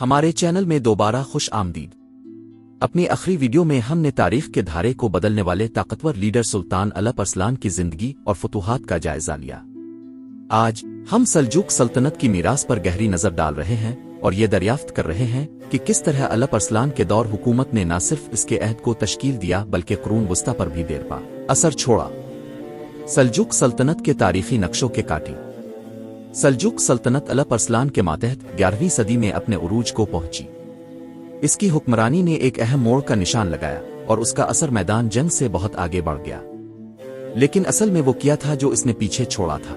ہمارے چینل میں دوبارہ خوش آمدید۔ اپنی آخری ویڈیو میں ہم نے تاریخ کے دھارے کو بدلنے والے طاقتور لیڈر سلطان الپ ارسلان کی زندگی اور فتوحات کا جائزہ لیا۔ آج ہم سلجوق سلطنت کی میراث پر گہری نظر ڈال رہے ہیں اور یہ دریافت کر رہے ہیں کہ کس طرح الپ ارسلان کے دور حکومت نے نہ صرف اس کے عہد کو تشکیل دیا بلکہ قرون وسطیٰ پر بھی دیر پا اثر چھوڑا۔ سلجوق سلطنت کے تاریخی نقشوں کے کاٹی۔ سلجوق سلطنت الپ ارسلان کے ماتحت 11ویں صدی میں اپنے عروج کو پہنچی۔ اس کی حکمرانی نے ایک اہم موڑ کا نشان لگایا اور اس کا اثر میدان جنگ سے بہت آگے بڑھ گیا۔ لیکن اصل میں وہ کیا تھا جو اس نے پیچھے چھوڑا تھا؟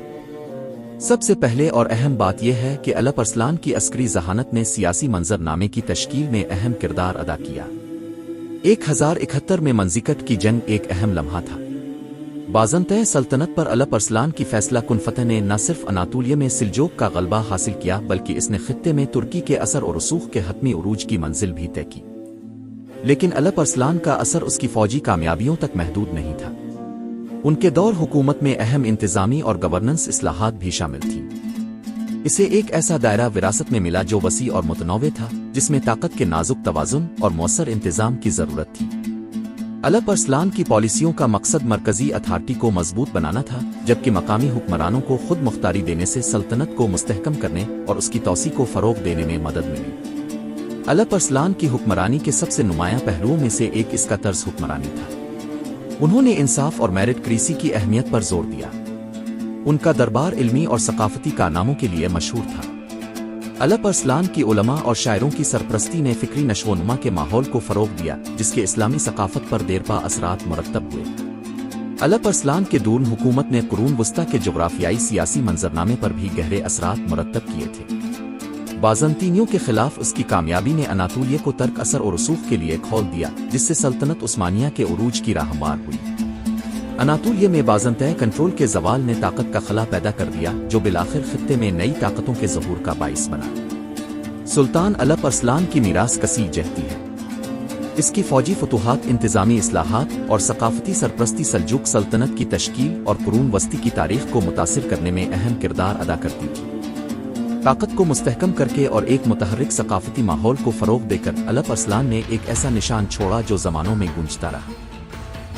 سب سے پہلے اور اہم بات یہ ہے کہ الپ ارسلان کی عسکری ذہانت نے سیاسی منظر نامے کی تشکیل میں اہم کردار ادا کیا۔ 1071 میں منزکٹ کی جنگ ایک اہم لمحہ تھا۔ بازنطین سلطنت پر الپ ارسلان کی فیصلہ کن فتح نے نہ صرف اناطولیہ میں سلجوق کا غلبہ حاصل کیا بلکہ اس نے خطے میں ترکی کے اثر اور رسوخ کے حتمی عروج کی منزل بھی طے کی۔ لیکن الپ ارسلان کا اثر اس کی فوجی کامیابیوں تک محدود نہیں تھا۔ ان کے دور حکومت میں اہم انتظامی اور گورننس اصلاحات بھی شامل تھیں۔ اسے ایک ایسا دائرہ وراثت میں ملا جو وسیع اور متنوع تھا، جس میں طاقت کے نازک توازن اور مؤثر انتظام کی ضرورت تھی۔ الپ ارسلان کی پالیسیوں کا مقصد مرکزی اتھارٹی کو مضبوط بنانا تھا، جبکہ مقامی حکمرانوں کو خود مختاری دینے سے سلطنت کو مستحکم کرنے اور اس کی توسیع کو فروغ دینے میں مدد ملی۔ الپ ارسلان کی حکمرانی کے سب سے نمایاں پہلوؤں میں سے ایک اس کا طرز حکمرانی تھا۔ انہوں نے انصاف اور میرٹ کریسی کی اہمیت پر زور دیا۔ ان کا دربار علمی اور ثقافتی کارناموں کے لیے مشہور تھا۔ الپ ارسلان کی علماء اور شاعروں کی سرپرستی نے فکری نشو و نما کے ماحول کو فروغ دیا، جس کے اسلامی ثقافت پر دیرپا اثرات مرتب ہوئے۔ الپ ارسلان کے دور حکومت نے قرون وسطیٰ کے جغرافیائی سیاسی منظرنامے پر بھی گہرے اثرات مرتب کیے تھے۔ بازنطینیوں کے خلاف اس کی کامیابی نے اناطولیہ کو ترک اثر اور رسوخ کے لیے کھول دیا، جس سے سلطنت عثمانیہ کے عروج کی راہ ہموار ہوئی۔ اناطولیہ میں بازنطین کنٹرول کے زوال نے طاقت کا خلا پیدا کر دیا، جو بالآخر خطے میں نئی طاقتوں کے ظہور کا باعث بنا۔ سلطان الپ ارسلان کی میراث کثیر جہتی ہے۔ اس کی فوجی فتوحات، انتظامی اصلاحات اور ثقافتی سرپرستی سلجوق سلطنت کی تشکیل اور قرون وسطی کی تاریخ کو متاثر کرنے میں اہم کردار ادا کرتی تھی۔ طاقت کو مستحکم کر کے اور ایک متحرک ثقافتی ماحول کو فروغ دے کر الپ ارسلان نے ایک ایسا نشان چھوڑا جو زمانوں میں گونجتا رہا۔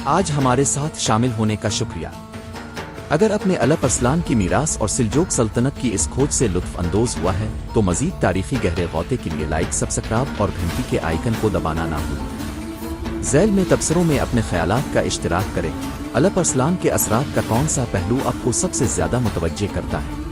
آج ہمارے ساتھ شامل ہونے کا شکریہ۔ اگر اپنے الپ ارسلان کی میراث اور سلجوق سلطنت کی اس کھوج سے لطف اندوز ہوا ہے تو مزید تاریخی گہرے غوطے کے لیے لائک، سبسکرائب اور گھنٹی کے آئیکن کو دبانا نہ بھولیں۔ ذیل میں تبصروں میں اپنے خیالات کا اشتراک کریں۔ الپ ارسلان کے اثرات کا کون سا پہلو آپ کو سب سے زیادہ متوجہ کرتا ہے؟